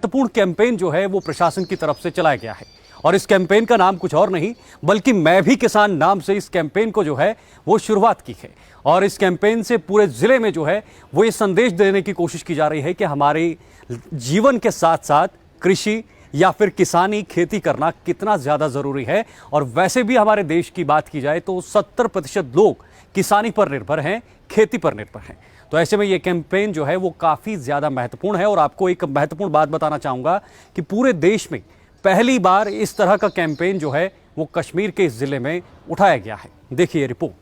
महत्वपूर्ण कैंपेन जो है वो प्रशासन की तरफ से चलाया गया है और इस कैंपेन का नाम कुछ और नहीं बल्कि मैं भी किसान नाम से इस कैंपेन को जो है वो शुरुआत की है। और इस कैंपेन से पूरे जिले में जो है वो ये संदेश देने की कोशिश की जा रही है कि हमारे जीवन के साथ साथ कृषि या फिर किसानी खेती करना कितना ज़्यादा ज़रूरी है। और वैसे भी हमारे देश की बात की जाए तो 70% लोग किसानी पर निर्भर हैं, खेती पर निर्भर हैं। तो ऐसे में ये कैंपेन जो है वो काफ़ी ज़्यादा महत्वपूर्ण है। और आपको एक महत्वपूर्ण बात बताना चाहूँगा कि पूरे देश में पहली बार इस तरह का कैंपेन जो है वो कश्मीर के इस ज़िले में उठाया गया है। देखिए रिपोर्ट।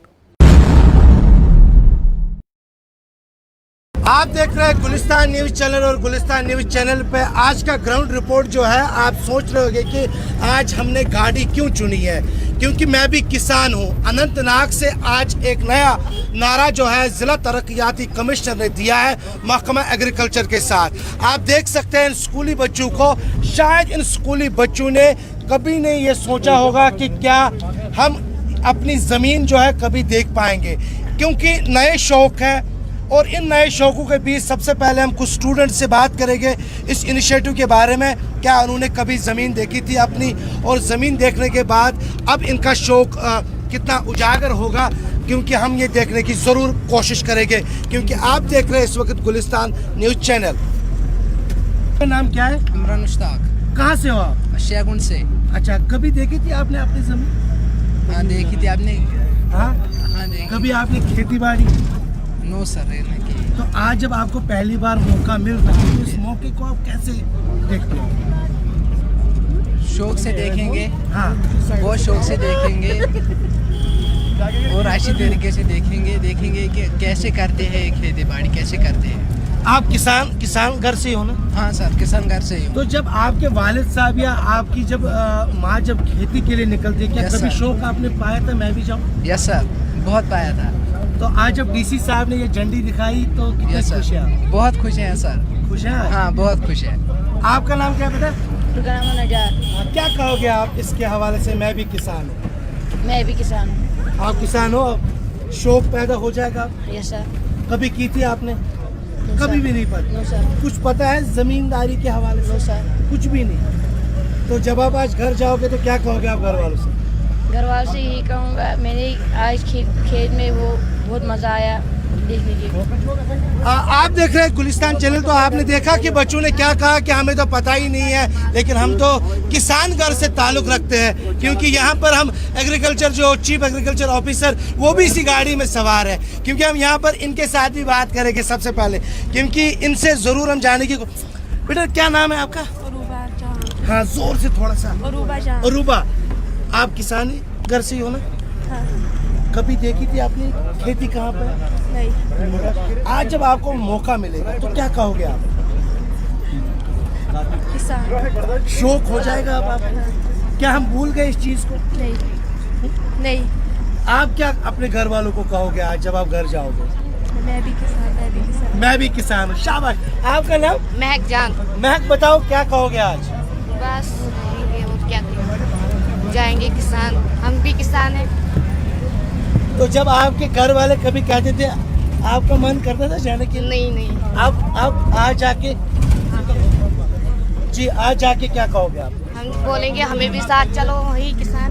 आप देख रहे हैं गुलिस्तान न्यूज़ चैनल और गुलिस्तान न्यूज़ चैनल पे आज का ग्राउंड रिपोर्ट जो है आप सोच रहे होंगे कि आज हमने गाड़ी क्यों चुनी है, क्योंकि मैं भी किसान हूं। अनंतनाग से आज एक नया नारा जो है ज़िला तरक्याती कमिश्नर ने दिया है महकमा एग्रीकल्चर के साथ। आप देख सकते हैं इन स्कूली बच्चों को, शायद इन स्कूली बच्चों ने कभी नहीं ये सोचा होगा कि क्या हम अपनी ज़मीन जो है कभी देख पाएंगे, क्योंकि नए शौक़ हैं। और इन नए शौकों के बीच सबसे पहले हम कुछ स्टूडेंट से बात करेंगे इस इनिशिएटिव के बारे में, क्या उन्होंने कभी ज़मीन देखी थी अपनी, और ज़मीन देखने के बाद अब इनका शौक़ कितना उजागर होगा, क्योंकि हम ये देखने की ज़रूर कोशिश करेंगे। क्योंकि आप देख रहे हैं इस वक्त गुलिस्तान न्यूज़ चैनल। आपका नाम क्या है? इमरान मुश्ताक। कहाँ से हो आप? शेखुंड से। अच्छा, कभी देखी थी आपने अपनी ज़मीन? हाँ देखी थी आपने। हाँ देखी। कभी आपने खेती बाड़ी? नो सर, रहने की। तो आज जब आपको पहली बार मौका मिल रहा है तो इस मौके को आप कैसे देखते हो? शौक से देखेंगे। हाँ, बहुत शौक से देखेंगे और अच्छी तरीके से देखेंगे कि कैसे करते हैं खेती बाड़ी, कैसे करते हैं। आप किसान घर से ही हो ना? हाँ सर, किसान घर से ही हूँ। तो जब आपके वालिद साहब या आपकी जब माँ जब खेती के लिए निकलती है, क्या Yes, कभी sir. शौक आपने पाया था मैं भी जाऊँ? यस सर, बहुत पाया था। तो आज जब डीसी साहब ने ये झंडी दिखाई तो कितनी यस खुश है सर, आप? बहुत खुश हैं सर। खुश है? हाँ बहुत खुश है। आपका नाम क्या है बेटा? नजार। क्या कहोगे आप इसके हवाले से? मैं भी किसान हूँ। मैं भी किसान हूँ। आप किसान हो, शौक पैदा हो जाएगा। Yes sir. कभी की थी आपने? कभी भी नहीं पता? No sir. कुछ पता है जमींदारी के हवाले से? No sir. कुछ भी नहीं। तो जब आप आज घर जाओगे तो क्या कहोगे आप घर वालों से? घर वालों से यही कहूँगा, मैंने आज खेत में वो बहुत मज़ा आया देखने के। आप देख रहे हैं गुलिस्तान चैनल। तो आपने देखा कि बच्चों ने क्या कहा कि हमें तो पता ही नहीं है, लेकिन हम तो किसान घर से ताल्लुक़ रखते हैं, क्योंकि यहाँ पर हम एग्रीकल्चर जो चीफ एग्रीकल्चर ऑफिसर वो भी इसी गाड़ी में सवार है। क्योंकि हम यहाँ पर इनके साथ भी बात करेंगे सबसे पहले, क्योंकि इनसे ज़रूर हम जाने की। बेटा क्या नाम है आपका? अरूबा जान। हाँ जोर से थोड़ा सा। अरूबा जान। अरूबा, आप किसानी घर से ही हो ना? हाँ। कभी देखी थी आपने खेती कहाँ पर? नहीं। आज जब आपको मौका मिलेगा तो क्या कहोगे आप? किसान। शौक हो जाएगा अब आपको? क्या हम भूल गए इस चीज़ को? नहीं। नहीं। आप क्या अपने घर वालों को कहोगे आज जब आप घर जाओगे? मैं भी किसान। मैं भी किसान हूँ। शाबाश। आपका नाम? महक जान। महक, बताओ क्या कहोगे आज? बस और क्या जाएंगे किसान, हम भी किसान हैं। तो जब आपके घर वाले कभी कहते थे आपका मन करता था जाने के लिए? नहीं। आप आज जाके जी आज जाके क्या कहोगे आप? हम बोलेंगे हमें भी साथ चलो, वही किसान।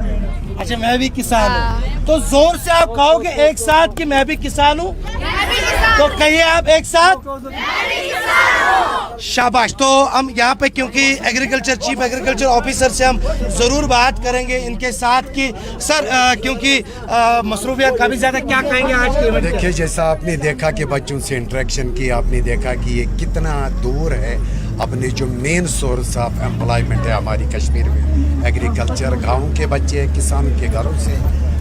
अच्छा, मैं भी किसान हूँ। हाँ। तो जोर से आप कहोगे एक साथ कि मैं भी किसान हूँ। तो कहिए आप एक साथ, शाबाश। तो हम यहाँ पे क्योंकि एग्रीकल्चर चीफ एग्रीकल्चर ऑफिसर से हम ज़रूर बात करेंगे इनके साथ कि सर क्योंकि मसरूफियत काफ़ी ज़्यादा, क्या कहेंगे आज के इवेंट? देखिए, जैसा आपने देखा कि बच्चों से इंटरेक्शन की, आपने देखा कि ये कितना दूर है अपने जो मेन सोर्स ऑफ एम्प्लॉयमेंट है हमारी कश्मीर में, एग्रीकल्चर। गाँव के बच्चे किसानों के घरों से,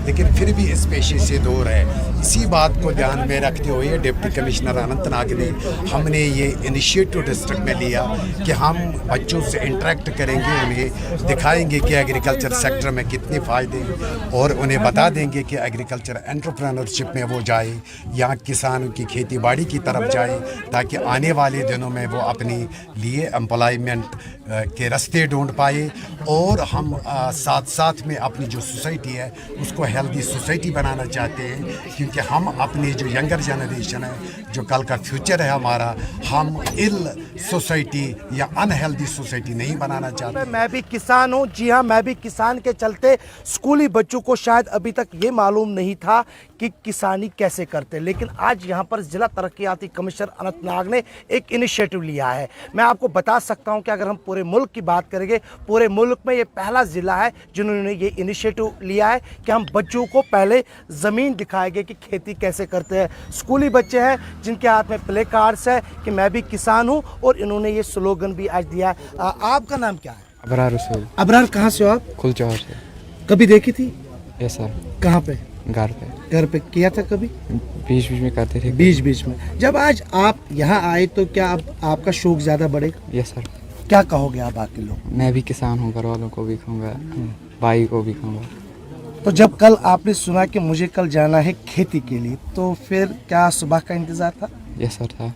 लेकिन फिर भी इस पेशे से दूर है। इसी बात को ध्यान में रखते हुए डिप्टी कमिश्नर अनंतनाग ने हमने ये इनिशिएटिव डिस्ट्रिक्ट में लिया कि हम बच्चों से इंटरेक्ट करेंगे, उन्हें दिखाएंगे कि एग्रीकल्चर सेक्टर में कितने फ़ायदे हैं और उन्हें बता देंगे कि एग्रीकल्चर एंटरप्रेन्योरशिप में वो जाए, यहाँ किसानों की खेती बाड़ी की तरफ जाए, ताकि आने वाले दिनों में वो अपने लिए एम्प्लॉयमेंट के रास्ते ढूंढ पाए। और हम साथ साथ में अपनी जो सोसाइटी है उसको हेल्दी सोसाइटी बनाना चाहते हैं, क्योंकि हम अपनी जो यंगर जनरेशन है, जो कल का फ्यूचर है हमारा, हम इल सोसाइटी या अनहेल्दी सोसाइटी नहीं बनाना चाहते। मैं भी किसान हूँ। जी हाँ, मैं भी किसान के चलते स्कूली बच्चों को शायद अभी तक ये मालूम नहीं था कि किसानी कैसे करते, लेकिन आज यहाँ पर जिला तरक्याती कमिश्नर अनंतनाग ने एक इनिशिएटिव लिया है। मैं आपको बता सकता हूँ कि अगर हम पूरे मुल्क की बात करेंगे, पूरे मुल्क में ये पहला ज़िला है जिन्होंने ये इनिशिएटिव लिया है कि हम बच्चों को पहले ज़मीन दिखाएंगे कि खेती कैसे करते हैं। स्कूली बच्चे हैं जिनके हाथ में प्ले कार्ड्स है कि मैं भी किसान हूँ, और इन्होंने ये स्लोगन भी आज दिया है। आपका नाम क्या है? अबरार रसूल। अबरार, कहाँ से हो आप? कुलचौर से। कभी देखी थी? Yes sir. कहाँ पे? घर पे। घर पे किया था कभी? बीच बीच में करते थे। बीच बीच में। जब आज आप यहाँ आए तो क्या अब आपका शौक ज़्यादा बढ़ेगा? Yes sir. क्या कहोगे आप बाकी लोग? मैं भी किसान हूँ, घर वालों को भी कहूँगा, भाई को भी कहूँगा। तो जब कल आपने सुना कि मुझे कल जाना है खेती के लिए, तो फिर क्या सुबह का इंतज़ार था? यस सर था,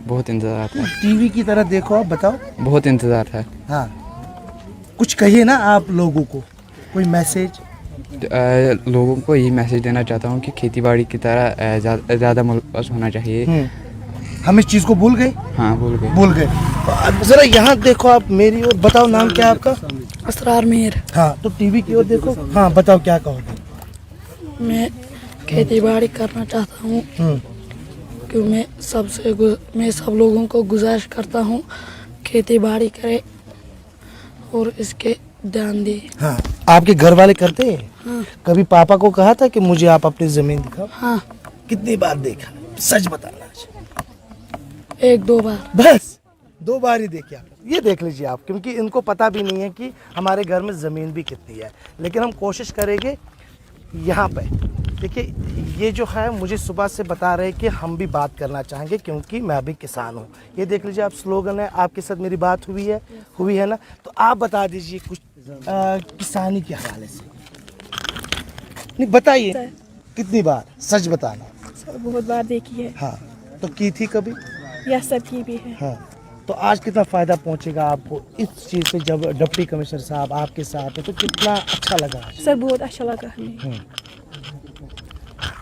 बहुत इंतज़ार था। टीवी की तरह देखो, आप बताओ। बहुत इंतज़ार था। हाँ, कुछ कहिए ना आप लोगों को, कोई मैसेज। लोगों को यही मैसेज देना चाहता हूँ कि खेती बाड़ी की तरह ज़्यादा मुलव्वस होना चाहिए। हम इस चीज़ को भूल गए। हाँ भूल गए। ज़रा यहाँ देखो आप मेरी और, बताओ नाम क्या है आपका? असरार मीर। हाँ, तो टीवी की ओर देखो। हाँ, बताओ क्या कहोगे? मैं खेती बाड़ी करना चाहता हूँ कि मैं सब लोगों को गुजारिश करता हूँ खेती बाड़ी करें और इसके ध्यान दे। हाँ, आपके घर वाले करते हैं? हाँ। कभी पापा को कहा था कि मुझे आप अपनी जमीन दिखाओ? हाँ। कितनी बार देखा? सच बताना। 1-2 बार। बस 2 बार ही देखिए आप। ये देख लीजिए आप, क्योंकि इनको पता भी नहीं है कि हमारे घर में ज़मीन भी कितनी है, लेकिन हम कोशिश करेंगे यहाँ पे। देखिए, ये जो है मुझे सुबह से बता रहे हैं कि हम भी बात करना चाहेंगे क्योंकि मैं भी किसान हूँ। ये देख लीजिए आप, स्लोगन है। आपके साथ मेरी बात हुई है ना? तो आप बता दीजिए कुछ किसानी के हवाले से। नहीं, बताइए कितनी बार, सच बताना। सर बहुत बार देखी है। हाँ, तो की थी कभी? यस सर, की भी है। हाँ, तो आज कितना फ़ायदा पहुंचेगा आपको इस चीज़ से? जब डिप्टी कमिश्नर साहब आपके साथ है तो कितना अच्छा लगा? सर बहुत अच्छा लगा हमें।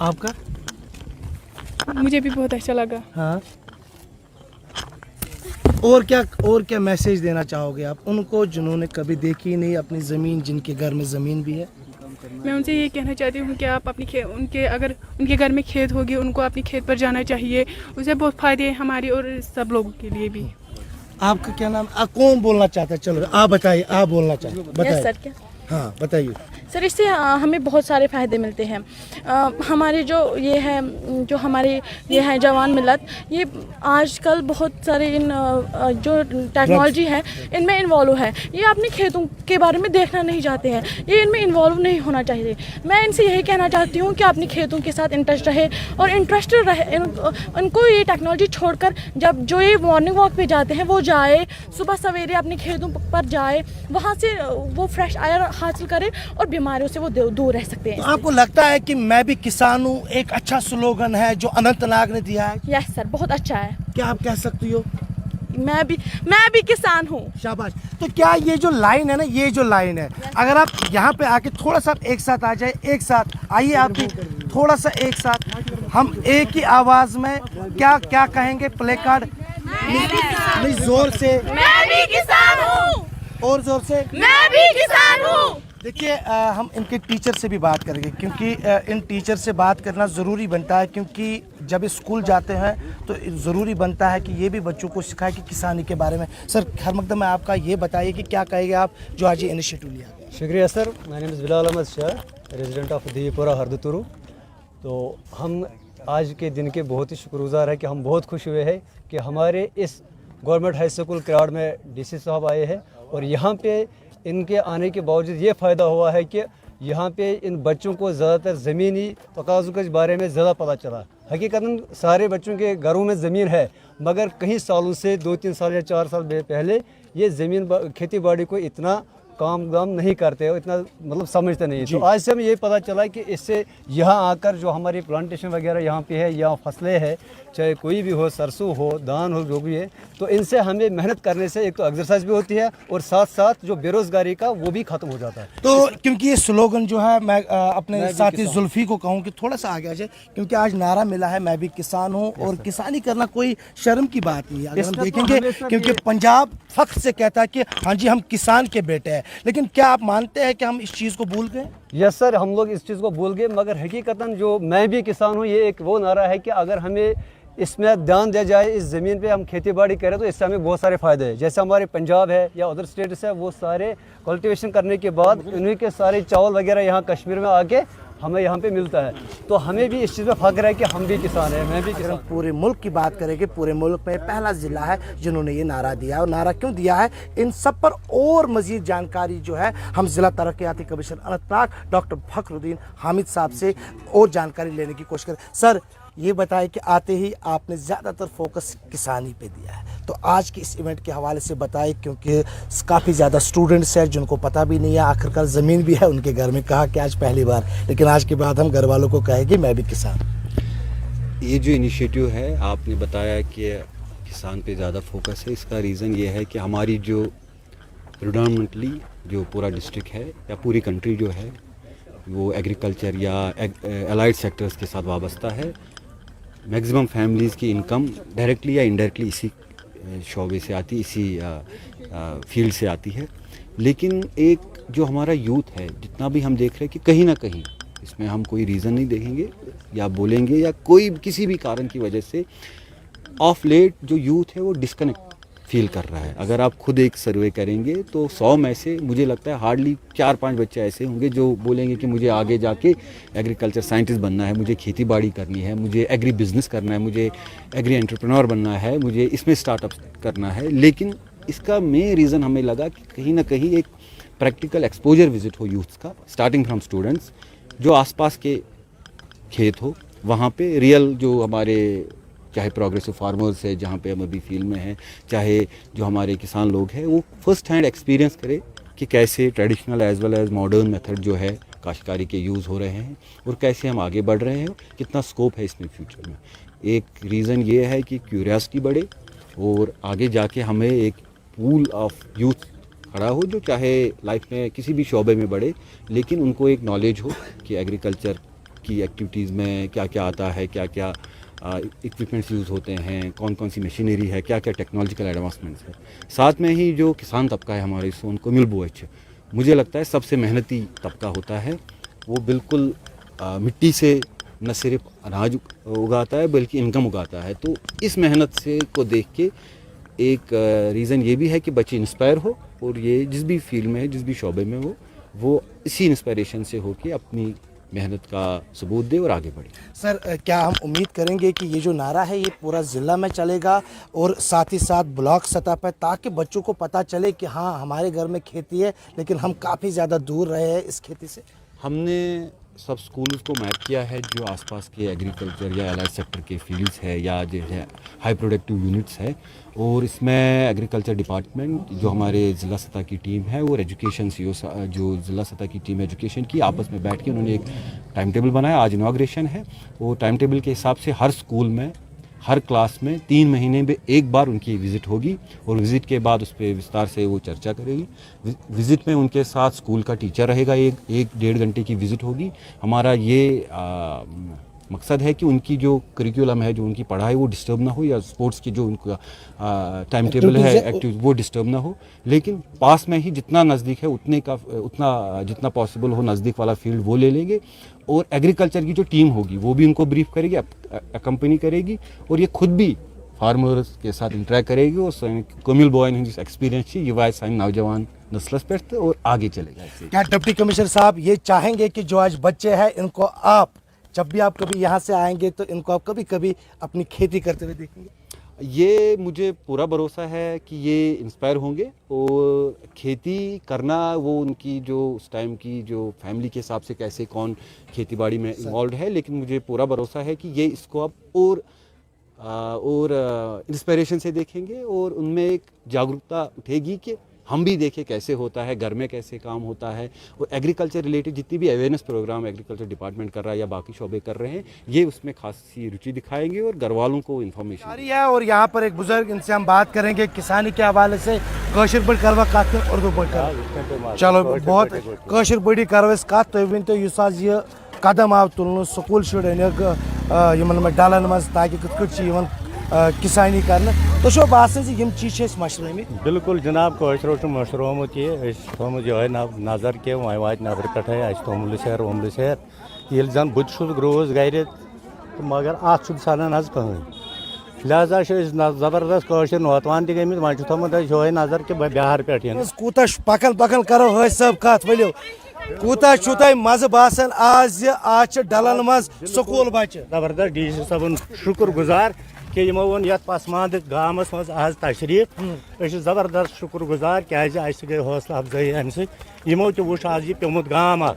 आपका? मुझे भी बहुत अच्छा लगा। हाँ, और क्या मैसेज देना चाहोगे आप उनको जिन्होंने कभी देखी नहीं अपनी ज़मीन, जिनके घर में ज़मीन भी है? मैं उनसे ये कहना चाहती हूँ कि आप अपनी अगर उनके घर में खेत होगी, उनको अपनी खेत पर जाना चाहिए। उससे बहुत फ़ायदे हैं हमारी और सब लोगों के लिए भी। आपका क्या नाम? कौन बोलना चाहता है? चलो आप बताइए, आप बोलना चाहिए, बताइए। सर क्या? हाँ, बताइए। सर इससे हमें बहुत सारे फ़ायदे मिलते हैं। हमारे जो हमारे ये है जवान मिलत, ये आजकल बहुत सारे इन जो टेक्नोलॉजी है इनमें इन्वॉल्व है। ये अपने खेतों के बारे में देखना नहीं चाहते हैं, ये इनमें इन्वॉल्व नहीं होना चाहिए। मैं इनसे यही कहना चाहती हूँ कि अपने खेतों के साथ इंटरेस्ट रहे और इंटरेस्टेड रहे। उनको ये टेक्नोलॉजी छोड़कर जब जो ये मॉर्निंग वॉक पे जाते हैं वो जाए, सुबह सवेरे अपने खेतों पर जाए, वहाँ से वो फ्रेश एयर हासिल करें और बीमारियों से वो दूर रह सकते हैं। तो आपको लगता है कि मैं भी किसान हूँ एक अच्छा स्लोगन है जो अनंतनाग ने दिया है? यस सर, बहुत अच्छा है। क्या आप कह सकती हो? मैं भी किसान हूँ। शाबाश। तो क्या ये जो लाइन है ना, ये जो लाइन है, अगर आप यहाँ पे आके थोड़ा सा एक साथ आ जाए, एक साथ आइए आप भी, थोड़ा सा एक साथ, हम एक ही आवाज में क्या क्या कहेंगे? प्ले कार्ड नहीं, जोर से। मैं भी किसान हूँ। और जोर से। मैं भी किसान हूँ। देखिए, हम इनके टीचर से भी बात करेंगे क्योंकि इन टीचर से बात करना ज़रूरी बनता है, क्योंकि जब स्कूल जाते हैं तो ज़रूरी बनता है कि ये भी बच्चों को सिखाए कि किसानी के बारे में। सर, खैर मकदम है आपका, ये बताइए कि क्या कहेंगे आप जो आज ये इनिशिएटिव लिया? शुक्रिया sir, my name is Bilal Ahmad Shah, resident of Dipura Hardturu. तो हम आज के दिन के बहुत ही शुक्रगुजार है कि हम बहुत खुश हुए हैं कि हमारे इस गवर्नमेंट हाई स्कूल क्राड़ में डीसी साहब आए हैं और यहाँ पे इनके आने के बावजूद ये फ़ायदा हुआ है कि यहाँ पे इन बच्चों को ज़्यादातर ज़मीनी तकाज़ों के बारे में ज़्यादा पता चला। हकीकतन सारे बच्चों के घरों में ज़मीन है, मगर कई सालों से 2-3 साल या 4 साल पहले ये ज़मीन खेती बाड़ी को इतना काम नहीं करते हो, इतना मतलब समझते नहीं। तो आज से हमें ये पता चला कि इससे यहाँ आकर जो हमारी प्लांटेशन वगैरह यहाँ पे है, यहाँ फसलें हैं, चाहे कोई भी हो, सरसों हो, धान हो, जो भी है, तो इनसे हमें मेहनत करने से एक तो एक्सरसाइज भी होती है और साथ साथ जो बेरोजगारी का वो भी खत्म हो जाता है। तो क्योंकि ये स्लोगन जो है, मैं अपने साथी जुल्फी को कहूँ कि थोड़ा सा आगे आ जाए, क्योंकि आज नारा मिला है मैं भी किसान हूँ, और किसानी करना कोई शर्म की बात नहीं है। अगर हम देखेंगे, क्योंकि पंजाब फख्र से कहता है कि हाँ जी हम किसान के बेटे हैं, लेकिन क्या आप मानते हैं कि हम इस चीज़ को भूल गए? यस सर, हम लोग इस चीज़ को भूल गए, मगर हकीकतन जो मैं भी किसान हूँ, ये एक वो नारा है कि अगर हमें इसमें ध्यान दिया जाए, इस ज़मीन पे हम खेती बाड़ी करें तो इससे हमें बहुत सारे फ़ायदे हैं। जैसे हमारे पंजाब है या अदर स्टेट्स है, वो सारे कल्टीवेशन करने के बाद उन्हीं के सारे चावल वगैरह यहाँ कश्मीर में आके हमें यहाँ पे मिलता है। तो हमें भी इस चीज़ में फ़ख्र है कि हम भी किसान हैं, मैं भी अगर किसान। हम पूरे मुल्क की बात करें कि पूरे मुल्क में पहला ज़िला है जिन्होंने ये नारा दिया है, और नारा क्यों दिया है, इन सब पर और मज़ीद जानकारी जो है हम ज़िला तरक्याती कमीशन अनंतनाग डॉक्टर फखरुद्दीन हामिद साहब से और जानकारी लेने की कोशिश करें। सर, ये बताएं कि आते ही आपने ज़्यादातर फोकस किसानी पे दिया है, तो आज की इस इवेंट के हवाले से बताएं, क्योंकि काफ़ी ज़्यादा स्टूडेंट्स हैं जिनको पता भी नहीं है, आखिरकार ज़मीन भी है उनके घर में, कहा कि आज पहली बार, लेकिन आज के बाद हम घर वालों को कहेंगे मैं भी किसान। ये जो इनिशिएटिव है, आपने बताया कि किसान पे ज़्यादा फोकस है, इसका रीज़न ये है कि हमारी जो प्रिडोमिनेंटली जो पूरा डिस्ट्रिक्ट है या पूरी कंट्री जो है वो एग्रीकल्चर या अलाइड सेक्टर्स के साथ वाबस्ता है। मैक्सिमम फैमिलीज़ की इनकम डायरेक्टली या इनडायरेक्टली इसी शोबे से आती, इसी फील्ड से आती है। लेकिन एक जो हमारा यूथ है, जितना भी हम देख रहे हैं कि कहीं ना कहीं इसमें हम कोई रीज़न नहीं देखेंगे या बोलेंगे या कोई किसी भी कारण की वजह से ऑफ लेट जो यूथ है वो डिस्कनेक्ट फील कर रहा है। अगर आप खुद एक सर्वे करेंगे तो 100 में से मुझे लगता है हार्डली 4-5 बच्चे ऐसे होंगे जो बोलेंगे कि मुझे आगे जाके एग्रीकल्चर साइंटिस्ट बनना है, मुझे खेती बाड़ी करनी है, मुझे एग्री बिजनेस करना है, मुझे एग्री एंटरप्रेन्योर बनना है, मुझे इसमें स्टार्टअप करना है। लेकिन इसका मेन रीज़न हमें लगा कि कहीं ना कहीं एक प्रैक्टिकल एक्सपोजर विजिट हो यूथ्स का, स्टार्टिंग फ्रॉम स्टूडेंट्स, जो आसपास के खेत हो, वहाँ पे रियल जो हमारे चाहे प्रोग्रेसिव फार्मर्स है जहाँ पे हम अभी फील्ड में हैं, चाहे जो हमारे किसान लोग हैं, वो फर्स्ट हैंड एक्सपीरियंस करें कि कैसे traditional as well as modern method जो है काश्तकारी के यूज़ हो रहे हैं और कैसे हम आगे बढ़ रहे हैं, कितना स्कोप है इसमें फ्यूचर में। एक रीज़न ये है कि क्यूरियासिटी बढ़े और आगे जाके हमें एक पूल ऑफ यूथ खड़ा हो जो चाहे लाइफ में किसी भी शोबे में बढ़े, लेकिन उनको एक नॉलेज हो कि एग्रीकल्चर की एक्टिविटीज़ में क्या क्या आता है, क्या क्या इक्विपमेंट्स यूज़ होते हैं, कौन कौन सी मशीनरी है, क्या क्या टेक्नोलॉजिकल एडवांसमेंट्स है। साथ में ही जो किसान तबका है हमारे सोन को मिलबोच, मुझे लगता है सबसे मेहनती तबका होता है। वो बिल्कुल मिट्टी से न सिर्फ अनाज उगाता है बल्कि इनकम उगाता है। तो इस मेहनत से को देख के एक रीज़न ये भी है कि बच्चे इंस्पायर हो और ये जिस भी फील्ड में है, जिस भी शोबे में हो, वो इसी इंस्पायरेशन से हो के अपनी मेहनत का सबूत दे और आगे बढ़े। सर, क्या हम उम्मीद करेंगे कि ये जो नारा है ये पूरा ज़िला में चलेगा और साथ ही साथ ब्लॉक सतह पर, ताकि बच्चों को पता चले कि हाँ हमारे घर में खेती है लेकिन हम काफ़ी ज़्यादा दूर रहे हैं इस खेती से? हमने सब स्कूल्स को मैप किया है जो आसपास के एग्रीकल्चर या एलाइड सेक्टर के फील्ड्स है या जो है हाई प्रोडक्टिव यूनिट्स है, और इसमें एग्रीकल्चर डिपार्टमेंट जो हमारे ज़िला सतह की टीम है और एजुकेशन सीओ जो ज़िला सतह की टीम एजुकेशन की आपस में बैठ के उन्होंने एक टाइम टेबल बनाया। आज इनाग्रेशन है, वो टाइम टेबल के हिसाब से हर स्कूल में हर क्लास में 3 महीने में एक बार उनकी विज़िट होगी और विज़िट के बाद उस पर विस्तार से वो चर्चा करेगी। विज़िट में उनके साथ स्कूल का टीचर रहेगा, 1-1.5 घंटे की विज़िट होगी। हमारा ये मकसद है कि उनकी जो करिकुलम है, जो उनकी पढ़ाई वो डिस्टर्ब ना हो, या स्पोर्ट्स की जो उनका टाइम टेबल है एक्टिव वो डिस्टर्ब ना हो, लेकिन पास में ही जितना नज़दीक है उतना जितना पॉसिबल हो नज़दीक वाला फील्ड वो ले लेंगे। और एग्रीकल्चर की जो टीम होगी वो भी उनको ब्रीफ करेगी, अकम्पनी करेगी, और ये खुद भी फार्मर्स के साथ इंटरेक्ट करेगी और कोमिल बॉयन हंदिस एक्सपीरियंस युवा साइन नौजवान नस्लस पे और आगे चलेगा। क्या डिप्टी कमिश्नर साहब ये चाहेंगे कि जो आज बच्चे हैं इनको आप जब भी आप कभी यहाँ से आएंगे तो इनको आप कभी कभी अपनी खेती करते हुए देखेंगे? ये मुझे पूरा भरोसा है कि ये इंस्पायर होंगे और खेती करना वो उनकी जो उस टाइम की जो फैमिली के हिसाब से कैसे कौन खेतीबाड़ी में इन्वॉल्व है, लेकिन मुझे पूरा भरोसा है कि ये इसको अब और इंस्पिरेशन से देखेंगे और उनमें एक जागरूकता उठेगी कि हम भी देखें कैसे होता है, घर में कैसे काम होता है। और एग्रीकल्चर रिलेटेड जितनी भी अवेयरनेस प्रोग्राम एग्रीकल्चर डिपार्टमेंट कर रहा है या बाकी शोबे कर रहे हैं, ये उसमें खासी रुचि दिखाएंगे और घर वालों को इन्फॉर्मेशन जारी है। और यहाँ पर एक बुजुर्ग, इनसे हम बात करेंगे किसानी के हवाले से। कशर बड़ी करवा कत उर्दू बड़ी चलो बहुत कशर बड़ी करव कत तुम वन तो यह कदम आव तुलन स्कूल शुर अन डलन मज ताकि कत किसानी कर तो बासान यम चीज मशरूम बिल्कुल जनाब कशर मशरूमुत यह थोमुत ये नजर कि वह वात नबर पे तोमुल शहर वोमुल शहर ये जन बहुत ग्रोस गर तो मगर अत सनान हज कहें लिहाजा जबरदस्त कशर नौतवान गमित वह थोमुत ये नजर कि बिहार पे कूता पकन पकन करो हज सब कत वलो कूता तुम मज बासान आज डलन मज स्कूल बच्चे जबरदस्त डी सी साहब शुक्र गुजार कि यमो वो ये पसमानद गामस मज आज तशरीफ जबरदस्त शुक्र गुजार क्या गई हौसला अफजाई अम सो वो आज यह पेमुत गाम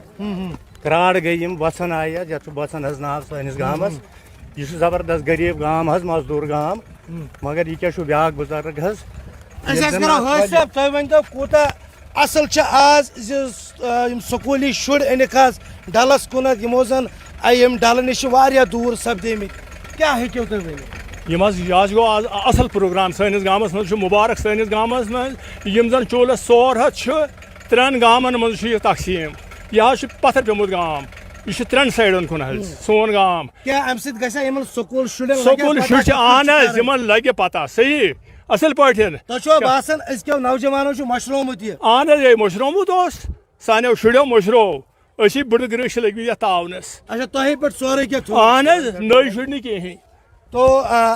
क्राड़ गई बसन आय ये बसन हज नाव सानिस गामस यह जबरदस्त गरीब गाम हज मजदूर गाम मगर यह क्या ब्याक बुजुर्ग कूता असल आज स्कूली शुर अनिक डलस कुन यमो जन डल नश दूर सपदेमित क्या हेक्यो तुम वन आज गो आज असल प्रोग्राम सैनिस गामस मज मुबारक सैनिस गामस मज यम जन चोलस 100 3 गामन मज तकसीम यह पत्थर पेमुत गाम यह 3 साइडन कुन सोन गाम क्या अम स्कूल स्कूल शुर आन लगे पता सही असल पे बासान अजो नौजवानों मशरूमुत आन ये मशरूमुत सानो शुरो मशरो असी बुड़ ग्रश लगे तावनस अच्छा तुम पे सोरे क्या आन नई शुर कहीं। तो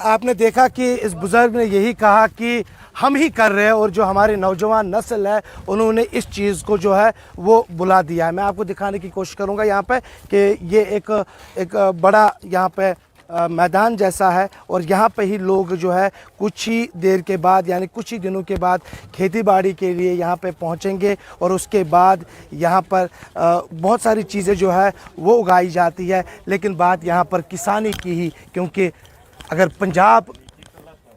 आपने देखा कि इस बुजुर्ग ने यही कहा कि हम ही कर रहे हैं और जो हमारी नौजवान नस्ल है उन्होंने इस चीज़ को जो है वो बुला दिया है। मैं आपको दिखाने की कोशिश करूंगा यहाँ पे कि ये एक बड़ा यहाँ पे मैदान जैसा है और यहाँ पे ही लोग जो है कुछ ही देर के बाद यानी कुछ ही दिनों के बाद खेती बाड़ी के लिए यहाँ पे पहुँचेंगे और उसके बाद यहाँ पर बहुत सारी चीज़ें जो है वो उगाई जाती है। लेकिन बात यहाँ पर किसानी की ही, क्योंकि अगर पंजाब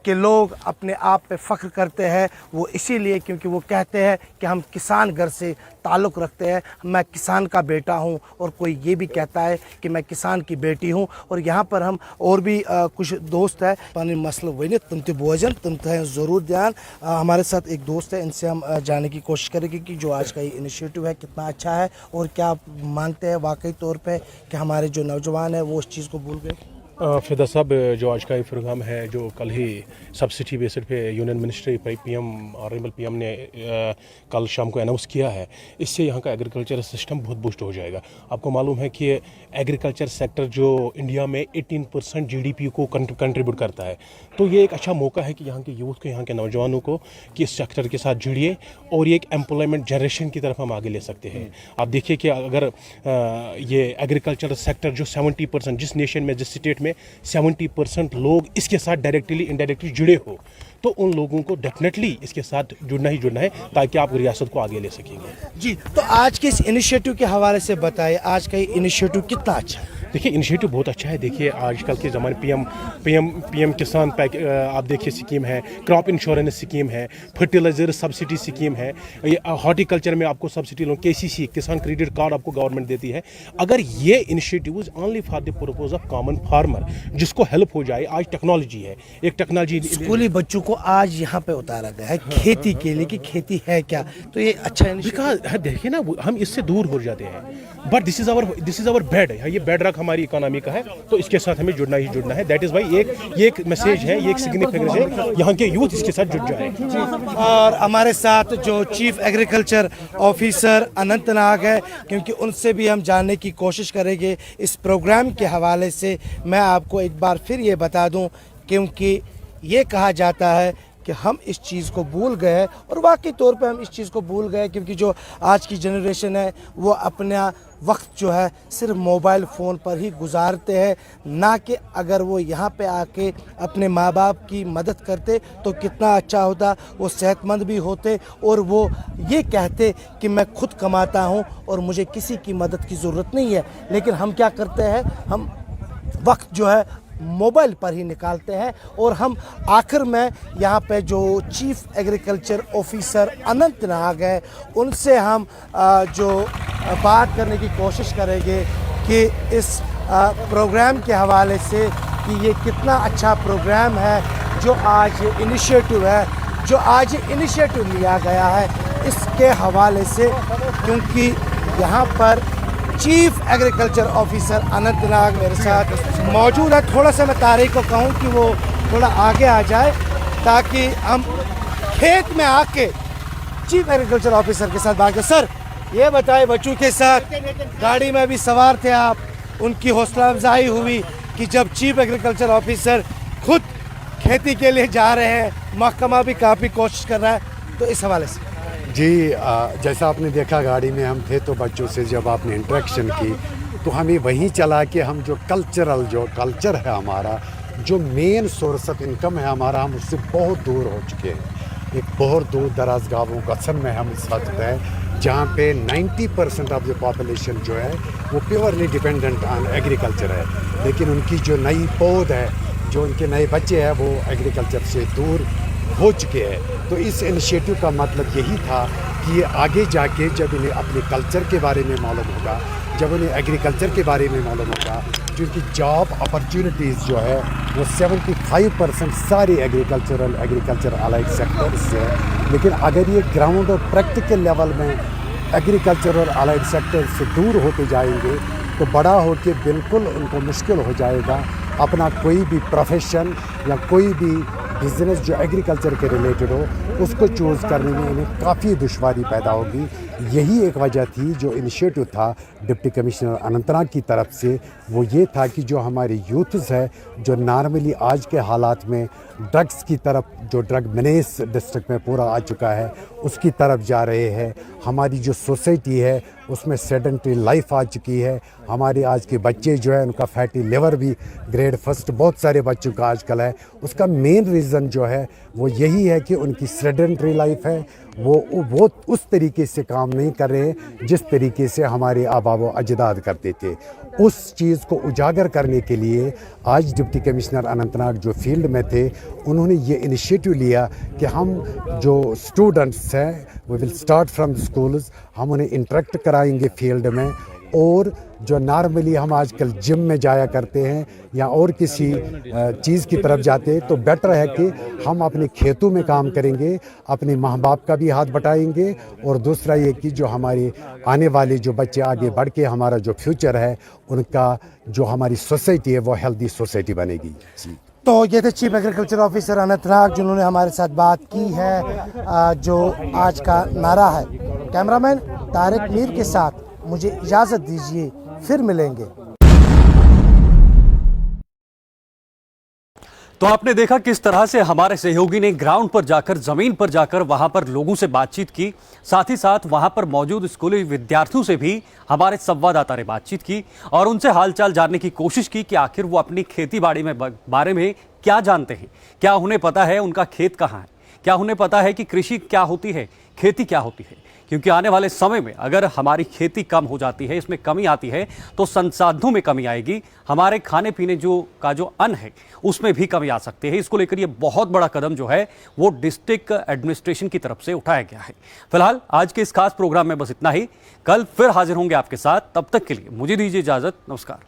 के लोग अपने आप पे फ़ख्र करते हैं वो इसीलिए क्योंकि वो कहते हैं कि हम किसान घर से ताल्लुक़ रखते हैं, मैं किसान का बेटा हूं, और कोई ये भी कहता है कि मैं किसान की बेटी हूं। और यहाँ पर हम और भी कुछ दोस्त हैं पानी मसल वन तुम तो बोझन तुम तो ज़रूर ध्यान। हमारे साथ एक दोस्त है, इनसे हम जानने की कोशिश करेंगे कि जो आज का ये इनिशिएटिव है कितना अच्छा है और क्या मानते हैं वाकई तौर पर कि हमारे जो नौजवान हैं वो उस चीज़ को भूल गए। फिदा साहब, जो आज का ये प्रोग्राम है जो कल ही सब्सिडी बेसिस पे union ministry PM honourable PM ने कल शाम को अनाउंस किया है, इससे यहाँ का एग्रीकल्चर सिस्टम बहुत बूस्ट हो जाएगा। आपको मालूम है कि एग्रीकल्चर सेक्टर जो इंडिया में 18% जीडीपी को कंट्रीब्यूट करता है, तो ये एक अच्छा मौका है कि यहाँ के यूथ को, यहाँ के नौजवानों को कि इस सेक्टर के साथ जुड़िए और ये एक एम्प्लॉयमेंट जनरेशन की तरफ हम आगे ले सकते हैं। आप देखिए कि अगर ये एग्रीकल्चर सेक्टर जो 70% जिस नेशन में, जिस स्टेट में 70% लोग इसके साथ डायरेक्टली इनडायरेक्टली जुड़े हो, तो उन लोगों को डेफिनेटली इसके साथ जुड़ना ही जुड़ना है ताकि आप रियासत को आगे ले सकेंगे। जी, तो आज के इस इनिशिएटिव के हवाले से बताइए, आज का ये इनिशिएटिव कितना अच्छा है? देखिए, इनिशिएटिव बहुत अच्छा है। देखिए, आजकल के ज़माने पीएम किसान पैक आप देखिए स्कीम है, क्रॉप इंश्योरेंस स्कीम है, फर्टिलाइजर सब्सिडी स्कीम है, हॉर्टिकल्चर में आपको सब्सिडी लोन, केसीसी किसान क्रेडिट कार्ड आपको गवर्नमेंट देती है। अगर ये initiative only for the purpose of common farmer, जिसको हेल्प हो जाए, आज टेक्नोलॉजी है, एक टेक्नोलॉजी स्कूली बच्चों को आज यहाँ पे उतारा गया है खेती के लिए कि खेती है क्या, तो ये अच्छा है। देखिए ना, हम इससे दूर हो जाते हैं, but this is our bed, ये बेड रख हमारी इकोनॉमी का है, तो इसके साथ हमें जुड़ना ही जुड़ना है। दैट इज वाई ये एक मैसेज है, ये एक सिग्निफिकेंस है, यहाँ के यूथ इसके साथ जुड़ जाए। और हमारे साथ जो चीफ एग्रीकल्चर ऑफिसर अनंतनाग है, क्योंकि उनसे भी हम जानने की कोशिश करेंगे इस प्रोग्राम के हवाले से। मैं आपको एक बार फिर ये बता दूं, क्योंकि ये कहा जाता है कि हम इस चीज़ को भूल गए, और वाकई तौर पे हम इस चीज़ को भूल गए, क्योंकि जो आज की जनरेशन है वो अपना वक्त जो है सिर्फ मोबाइल फ़ोन पर ही गुजारते हैं, ना कि अगर वो यहाँ पे आके अपने माँ बाप की मदद करते तो कितना अच्छा होता, वो सेहतमंद भी होते और वो ये कहते कि मैं खुद कमाता हूँ और मुझे किसी की मदद की ज़रूरत नहीं है। लेकिन हम क्या करते हैं, हम वक्त जो है मोबाइल पर ही निकालते हैं। और हम आखिर में यहाँ पे जो चीफ एग्रीकल्चर ऑफिसर अनंतनाग है उनसे हम जो बात करने की कोशिश करेंगे कि इस प्रोग्राम के हवाले से कि ये कितना अच्छा प्रोग्राम है जो आज इनिशिएटिव लिया गया है इसके हवाले से, क्योंकि यहाँ पर चीफ एग्रीकल्चर ऑफिसर अनंतनाग मेरे साथ मौजूद है। थोड़ा सा मैं तारिक को कहूँ कि वो थोड़ा आगे आ जाए ताकि हम खेत में आके चीफ एग्रीकल्चर ऑफिसर के साथ बात करें। सर ये बताए, बच्चों के साथ गाड़ी में भी सवार थे आप, उनकी हौसला अफजाई हुई कि जब चीफ एग्रीकल्चर ऑफिसर खुद खेती के लिए जा रहे हैं, महकमा भी काफ़ी कोशिश कर रहा है, तो इस हवाले से जी जैसा आपने देखा गाड़ी में हम थे तो बच्चों से जब आपने इंटरेक्शन की तो हमें वहीं चला कि हम जो कल्चर है हमारा, जो मेन सोर्स ऑफ इनकम है हमारा, हम उससे बहुत दूर हो चुके हैं। एक बहुत दूर दराज गाँवों कसम में हम इस वक्त हैं जहाँ पे 90% ऑफ द पॉपुलेशन जो है वो प्योरली डिपेंडेंट ऑन एग्रीकल्चर है, लेकिन उनकी जो नई पौध है, जो उनके नए बच्चे हैं वो एग्रीकल्चर से दूर हो चुके हैं। तो इस इनिशिएटिव का मतलब यही था कि ये आगे जाके जब इन्हें अपने कल्चर के बारे में मालूम होगा, जब उन्हें एग्रीकल्चर के बारे में मालूम होगा, क्योंकि जॉब अपॉर्चुनिटीज़ जो है वो 75% सारी एग्रीकल्चर अलाइड सेक्टर से है। लेकिन अगर ये ग्राउंड और प्रैक्टिकल लेवल में एग्रीकल्चर और अलाइड सेक्टर से दूर होते जाएंगे तो बड़ा होकर बिल्कुल उनको मुश्किल हो जाएगा अपना कोई भी प्रोफेशन या कोई भी बिज़नेस जो एग्रीकल्चर के रिलेटेड हो उसको चूज़ करने में इन्हें काफ़ी दुश्वारी पैदा होगी। यही एक वजह थी जो इनिशिएटिव था डिप्टी कमिश्नर अनंतनाग की तरफ से, वो ये था कि जो हमारे यूथ्स है जो नॉर्मली आज के हालात में ड्रग्स की तरफ, जो ड्रग मेनेस डिस्ट्रिक्ट में पूरा आ चुका है उसकी तरफ जा रहे हैं। हमारी जो सोसाइटी है उसमें सेडेंटरी लाइफ आ चुकी है। हमारे आज के बच्चे जो है उनका फैटी लिवर भी ग्रेड फर्स्ट बहुत सारे बच्चों का आजकल है। उसका मेन रीज़न जो है वो यही है कि उनकी सेडेंटरी लाइफ है, वो उस तरीके से काम नहीं कर रहे हैं जिस तरीके से हमारे आबा व अजदाद करते थे। उस चीज़ को उजागर करने के लिए आज डिप्टी कमिश्नर अनंतनाग जो फील्ड में थे उन्होंने ये इनिशिएटिव लिया कि हम जो स्टूडेंट्स हैं we will start from the schools, हम उन्हें इंटरेक्ट कराएंगे फील्ड में। और जो नॉर्मली हम आजकल जिम में जाया करते हैं या और किसी चीज़ की तरफ जाते हैं तो बेटर है कि हम अपने खेतों में काम करेंगे, अपने माँ बाप का भी हाथ बटाएंगे। और दूसरा ये कि जो हमारे आने वाले जो बच्चे आगे बढ़ के हमारा जो फ्यूचर है उनका जो हमारी सोसाइटी है वो हेल्दी सोसाइटी बनेगी। तो ये थे चीफ एग्रीकल्चर ऑफिसर अनंतनाग जिन्होंने हमारे साथ बात की है जो आज का नारा है। कैमरामैन तारिक मीर के साथ मुझे इजाज़त दीजिए, फिर मिलेंगे। तो आपने देखा किस तरह से हमारे सहयोगी ने ग्राउंड पर जाकर, जमीन पर जाकर वहां पर लोगों से बातचीत की, साथ ही साथ वहां पर मौजूद स्कूली विद्यार्थियों से भी हमारे संवाददाता ने बातचीत की और उनसे हालचाल जानने की कोशिश की कि आखिर वो अपनी खेती बाड़ी में बारे में क्या जानते हैं, क्या उन्हें पता है उनका खेत कहाँ है, क्या उन्हें पता है कि कृषि क्या होती है, खेती क्या होती है। क्योंकि आने वाले समय में अगर हमारी खेती कम हो जाती है, इसमें कमी आती है तो संसाधनों में कमी आएगी, हमारे खाने पीने जो अन्न है उसमें भी कमी आ सकती है। इसको लेकर ये बहुत बड़ा कदम जो है वो डिस्ट्रिक्ट एडमिनिस्ट्रेशन की तरफ से उठाया गया है। फिलहाल आज के इस खास प्रोग्राम में बस इतना ही। कल फिर हाजिर होंगे आपके साथ, तब तक के लिए मुझे दीजिए इजाजत। नमस्कार।